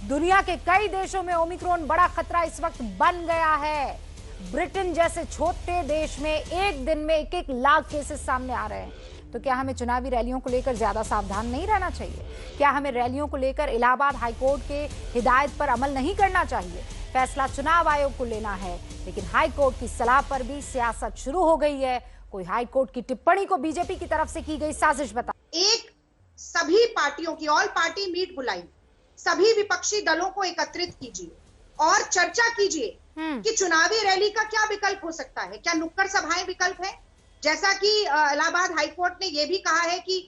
दुनिया के कई देशों में ओमिक्रॉन बड़ा खतरा इस वक्त बन गया है। ब्रिटेन जैसे छोटे देश में एक दिन में 1-1 लाख केसेस सामने आ रहे हैं। तो क्या हमें चुनावी रैलियों को लेकर ज्यादा सावधान नहीं रहना चाहिए? क्या हमें रैलियों को लेकर इलाहाबाद हाईकोर्ट के हिदायत पर अमल नहीं करना चाहिए? फैसला चुनाव आयोग को लेना है, लेकिन हाईकोर्ट की सलाह पर भी सियासत शुरू हो गई है। कोई हाईकोर्ट की टिप्पणी को बीजेपी की तरफ से की गई साजिश बता। एक सभी पार्टियों की ऑल पार्टी मीट बुलाई, सभी विपक्षी दलों को एकत्रित कीजिए और चर्चा कीजिए कि चुनावी रैली का क्या विकल्प हो सकता है। क्या नुक्कड़ सभाएं विकल्प है? जैसा कि इलाहाबाद हाईकोर्ट ने यह भी कहा है कि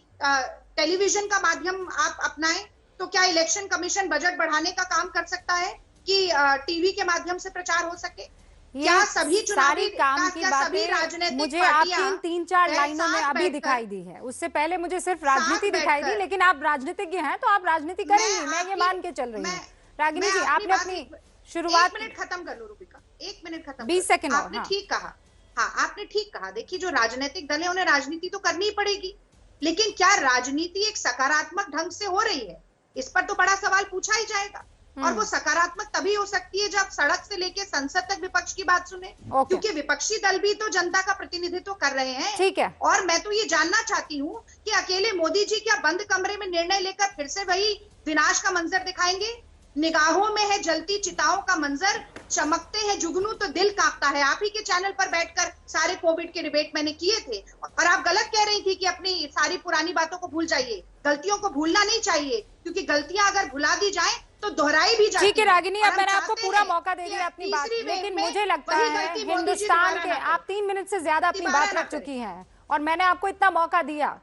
टेलीविजन का माध्यम आप अपनाएं, तो क्या इलेक्शन कमीशन बजट बढ़ाने का काम कर सकता है कि टीवी के माध्यम से प्रचार हो सके? क्या सभी सारी काम की बातें मुझे आपकी 3-4 लाइनों में अभी दिखाई दी है, उससे पहले मुझे सिर्फ राजनीति दिखाई दी। लेकिन आप राजनीतिज्ञ हैं तो आप राजनीति करेंगी, मैं ये मान के चल रही हूँ। रागिनी जी, आपने अपनी शुरुआत 1 मिनट खत्म कर लो रूबिका, 1 मिनट खत्म 20 सेकंड। आपने ठीक कहा। हाँ, आपने ठीक कहा। देखिए, जो राजनीतिक दल है उन्हें राजनीति तो करनी ही पड़ेगी, लेकिन क्या राजनीति एक सकारात्मक ढंग से हो रही है? इस पर तो बड़ा सवाल पूछा ही जाएगा। और वो सकारात्मक तभी हो सकती है जब सड़क से लेके संसद तक विपक्ष की बात सुने, क्योंकि विपक्षी दल भी तो जनता का प्रतिनिधित्व कर रहे हैं। ठीक है। और मैं तो ये जानना चाहती हूँ कि अकेले मोदी जी क्या बंद कमरे में निर्णय लेकर फिर से वही विनाश का मंजर दिखाएंगे? निगाहों में है जलती चिताओं का मंजर, चमकते हैं जुगनू तो दिल कांपता है। आप ही के चैनल पर बैठकर सारे कोविड के डिबेट मैंने किए थे और आप गलत कह रही थी कि अपनी सारी पुरानी बातों को भूल जाइए। गलतियों को भूलना नहीं चाहिए, क्योंकि गलतियां अगर भुला दी जाए तो दोहराई भी जाती है। ठीक है रागिनी, अब मैंने आपको पूरा मौका दे दिया अपनी बात, लेकिन मुझे लगता है हिंदुस्तान के आप 3 मिनट से ज्यादा अपनी बात रख चुकी हैं और मैंने आपको इतना मौका दिया।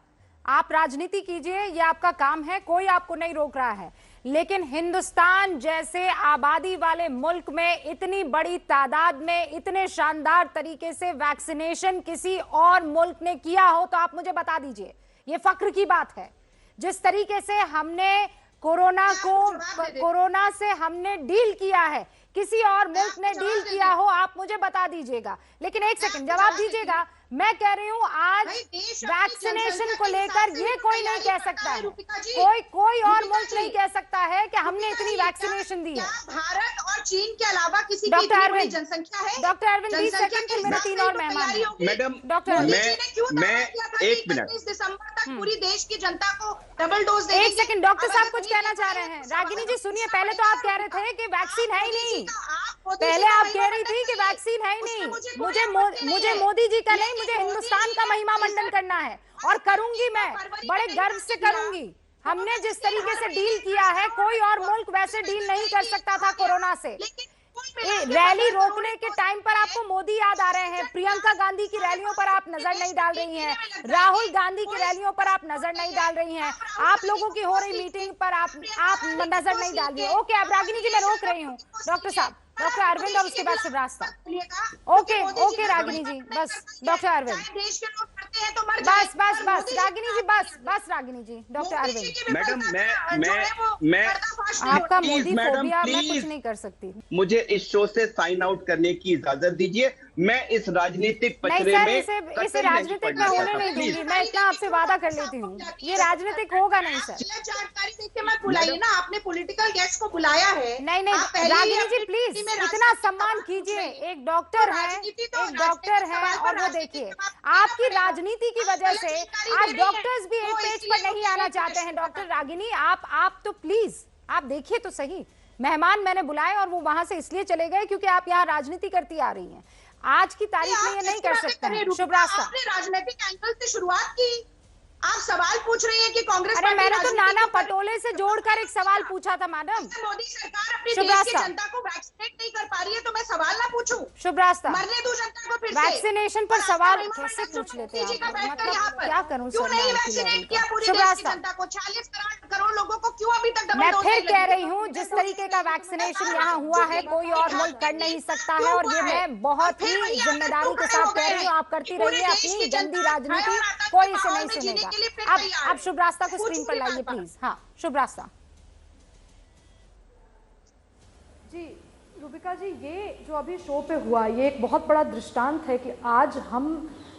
आप राजनीति कीजिए, ये आपका काम है, कोई आपको नहीं रोक रहा है। लेकिन हिंदुस्तान जैसे आबादी वाले मुल्क में इतनी बड़ी तादाद में इतने शानदार तरीके से वैक्सीनेशन किसी और मुल्क ने किया हो तो आप मुझे बता दीजिए। ये फख्र की बात है। जिस तरीके से हमने कोरोना से हमने डील किया है, किसी और मुल्क ने डील किया हो, आप मुझे बता दीजिएगा। लेकिन 1 सेकंड जवाब दीजिएगा। मैं कह रही हूँ आज वैक्सीनेशन को लेकर ये कोई नहीं कह सकता है, कोई और मुल्क नहीं कह सकता है कि हमने इतनी वैक्सीनेशन दी है। भारत और चीन के अलावा किसी की डॉक्टर अरविंद जनसंख्या है? डॉक्टर अरविंद 20 सेकंड, फिर मेरे 3 और मेहमान हैं। मैडम, डॉक्टर मैं 1 मिनट 31 दिसंबर तक पूरी देश की जनता को डबल डोज देंगे। 1 सेकंड, डॉक्टर साहब कुछ कहना चाह रहे हैं। रागिनी जी सुनिए, पहले तो आप कह रहे थे कि वैक्सीन है ही नहीं। पहले आप कह रही थी कि वैक्सीन है ही नहीं। मुझे मोदी जी का नहीं, मुझे हिंदुस्तान का महिमा मंडन करना है और करूंगी, मैं बड़े गर्व से करूंगी। हमने जिस तरीके से डील किया है, कोई और मुल्क वैसे डील नहीं कर सकता था कोरोना से। रैली रोकने के टाइम पर आपको मोदी याद आ रहे हैं, प्रियंका गांधी की रैलियों पर आप नजर नहीं डाल रही हैं, राहुल गांधी की रैलियों पर आप नजर नहीं डाल रही हैं, आप लोगों की हो रही मीटिंग पर आप नजर नहीं डाल रही है। ओके, अब रागिनी जी मैं रोक रही हूँ। डॉक्टर साहब, डॉक्टर अरविंद और उसके बाद शिवरास्ता। ओके रागिनी जी, बस डॉक्टर अरविंद, बस रागिनी जी, बस रागिनी जी, डॉक्टर अरविंद। मैडम, मैं आपका मोदी फोबिया मैं कुछ नहीं कर सकती। मुझे इस शो से साइन आउट करने की इजाजत दीजिए। मैं इस राजनीतिक पचड़े में इसे राजनीतिक में होने नहीं दूंगी। मैं इतना आपसे वादा कर लेती हूँ, ये राजनीतिक होगा नहीं सर। जानकारी देके मत बुलाइए ना, आपने पॉलिटिकल गेस्ट को बुलाया है। नहीं रागिनी जी प्लीज इतना सम्मान कीजिए। एक डॉक्टर है और वो देखिए आपकी राजनीति की वजह से आज डॉक्टर्स भी एक पेज पर नहीं आना चाहते हैं। डॉक्टर रागिनी आप तो प्लीज आप देखिए तो सही। मेहमान मैंने बुलाए और वो वहां से इसलिए चले गए क्योंकि आप यहाँ राजनीति करती आ रही हैं। आज की तारीख में ये नहीं कर सकते हैं। शुभ रास्ता। आपने राजनीतिक एंगल से शुरुआत की, आप सवाल पूछ रही हैं कि कांग्रेस पार्टी। मैंने तो नाना पटोले से जोड़कर एक सवाल पूछा था मैडम। मोदी सरकार अपनी देश की जनता को वैक्सीनेट नहीं कर पा रही है तो मैं सवाल ना पूछूं? शुभ रास्ता। मरने दो जनता को फिर से। वैक्सीनेशन पर सवाल कैसे पूछ लेते हैं आप? मतलब क्या करूं सर, नहीं वैक्सीनेट किया पूरी देश की जनता को? 40 करोड़ लोगों को क्यों अभी तक मैं फिर कह रही हूँ, जिस तरीके का वैक्सीनेशन यहाँ हुआ है कोई और मुल्क कर नहीं सकता है। और ये मैं बहुत ही जिम्मेदारी के साथ कह रही हूँ। आप करती रहिए अपनी गंदी राजनीति, कोई इसे नहीं सुनेगा। अब शुभ रास्ता को स्क्रीन पर लाइए प्लीज। हाँ शुभ रास्ता जी। रूबिका जी, ये जो अभी शो पे हुआ ये एक बहुत बड़ा दृष्टांत है कि आज हम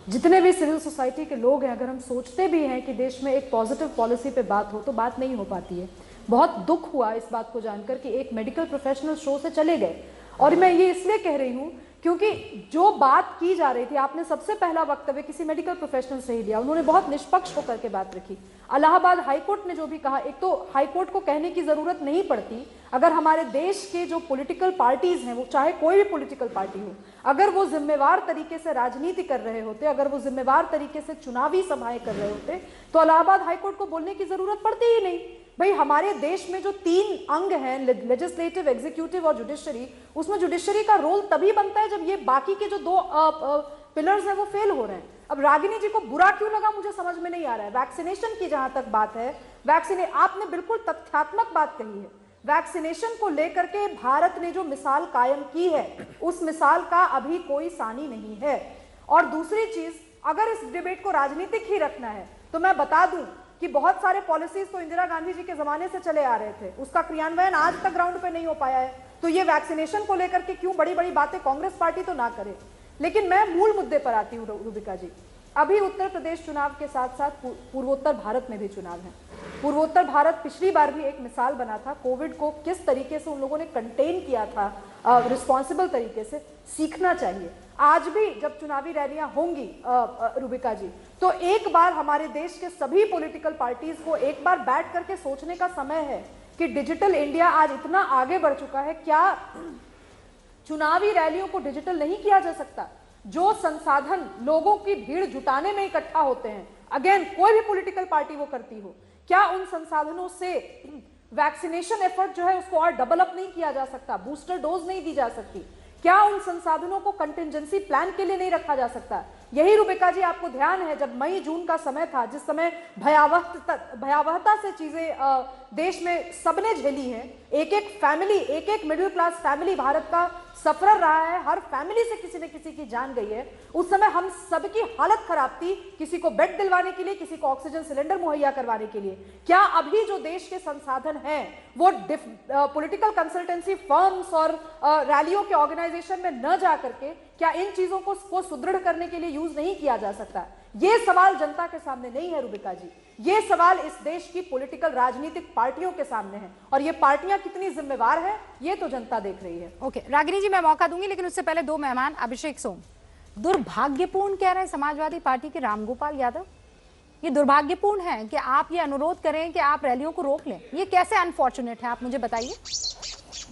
जितने भी सिविल सोसाइटी के लोग हैं, अगर हम सोचते भी हैं कि देश में एक पॉजिटिव पॉलिसी पे बात हो तो बात नहीं हो पाती है। बहुत दुख हुआ इस बात को जानकर कि एक मेडिकल प्रोफेशनल शो से चले गए। और मैं ये इसलिए कह रही हूँ क्योंकि जो बात की जा रही थी, आपने सबसे पहला वक्तव्य किसी मेडिकल प्रोफेशनल से ही लिया, उन्होंने बहुत निष्पक्ष होकर के बात रखी। इलाहाबाद हाईकोर्ट ने जो भी कहा, एक तो हाईकोर्ट को कहने की जरूरत नहीं पड़ती, अगर हमारे देश के जो पॉलिटिकल पार्टीज हैं, वो चाहे कोई भी पॉलिटिकल पार्टी हो, अगर वो जिम्मेवार तरीके से राजनीति कर रहे होते, अगर वो जिम्मेवार तरीके से चुनावी सभाएं कर रहे होते, तो इलाहाबाद हाईकोर्ट को बोलने की जरूरत पड़ती ही नहीं। भाई हमारे देश में जो 3 अंग हैं, लेजिस्लेटिव, एग्जीक्यूटिव और जुडिशरी, उसमें जुडिशरी का रोल तभी बनता है जब ये बाकी के जो 2 पिलर्स हैं वो फेल हो रहे हैं। अब रागिनी जी को बुरा क्यों लगा मुझे समझ में नहीं आ रहा है। वैक्सीनेशन की जहां तक बात है, आपने बिल्कुल तथ्यात्मक बात कही है। वैक्सीनेशन को लेकर के भारत ने जो मिसाल कायम की है, उस मिसाल का अभी कोई सानी नहीं है। और दूसरी चीज, अगर इस डिबेट को राजनीतिक ही रखना है तो मैं बता दूं कि बहुत सारे पॉलिसीज तो इंदिरा गांधी जी के जमाने से चले आ रहे थे, उसका क्रियान्वयन आज तक ग्राउंड पे नहीं हो पाया है। तो ये वैक्सीनेशन को लेकर के क्यों बड़ी बड़ी बातें कांग्रेस पार्टी तो ना करे। लेकिन मैं मूल मुद्दे पर आती हूँ रूबिका जी। अभी उत्तर प्रदेश चुनाव के साथ साथ पूर्वोत्तर भारत में भी चुनाव है। पूर्वोत्तर भारत पिछली बार भी एक मिसाल बना था, कोविड को किस तरीके से उन लोगों ने कंटेन किया था रिस्पॉन्सिबल तरीके से। सीखना चाहिए। आज भी जब चुनावी रैलियां होंगी रूबिका जी, तो एक बार हमारे देश के सभी पॉलिटिकल पार्टीज को एक बार बैठ करके सोचने का समय है कि डिजिटल इंडिया आज इतना आगे बढ़ चुका है, क्या चुनावी रैलियों को डिजिटल नहीं किया जा सकता? जो संसाधन लोगों की भीड़ जुटाने में इकट्ठा होते हैं, अगेन कोई भी पॉलिटिकल पार्टी वो करती हो, क्या उन संसाधनों से वैक्सीनेशन एफर्ट जो है उसको और डेवलप नहीं किया जा सकता? बूस्टर डोज नहीं दी जा सकती? क्या उन संसाधनों को कंटिंजेंसी प्लान के लिए नहीं रखा जा सकता? यही रूबिका जी आपको ध्यान है, जब मई जून का समय था, जिस समय भयावहता से चीजें देश में सबने झेली है, एक एक फैमिली, एक एक मिडिल क्लास फैमिली भारत का सफर रहा है, हर फैमिली से किसी न किसी की जान गई है। उस समय हम सबकी हालत खराब थी, किसी को बेड दिलवाने के लिए, किसी को ऑक्सीजन सिलेंडर मुहैया करवाने के लिए। क्या अभी जो देश के संसाधन हैं वो पॉलिटिकल कंसल्टेंसी फर्म्स और रैलियों के ऑर्गेनाइजेशन में न जा करके क्या इन चीजों को सुदृढ़ करने के लिए यूज नहीं किया जा सकता? ये सवाल जनता के सामने नहीं है रूबिका जी, ये सवाल इस देश की पॉलिटिकल राजनीतिक पार्टियों के सामने है, और ये पार्टियां कितनी जिम्मेवार है ये तो जनता देख रही है। ओके रागिनी जी, मैं मौका दूंगी, लेकिन उससे पहले 2 मेहमान। अभिषेक सोम, दुर्भाग्यपूर्ण कह रहे हैं समाजवादी पार्टी के रामगोपाल यादव, ये दुर्भाग्यपूर्ण है कि आप ये अनुरोध करें कि आप रैलियों को रोक लें, ये कैसे अनफॉर्चुनेट है, आप मुझे बताइए।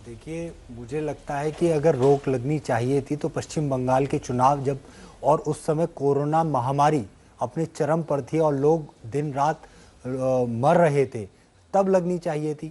देखिए, मुझे लगता है कि अगर रोक लगनी चाहिए थी तो पश्चिम बंगाल के चुनाव जब, और उस समय कोरोना महामारी अपने चरम पर थी और लोग दिन रात मर रहे थे, तब लगनी चाहिए थी।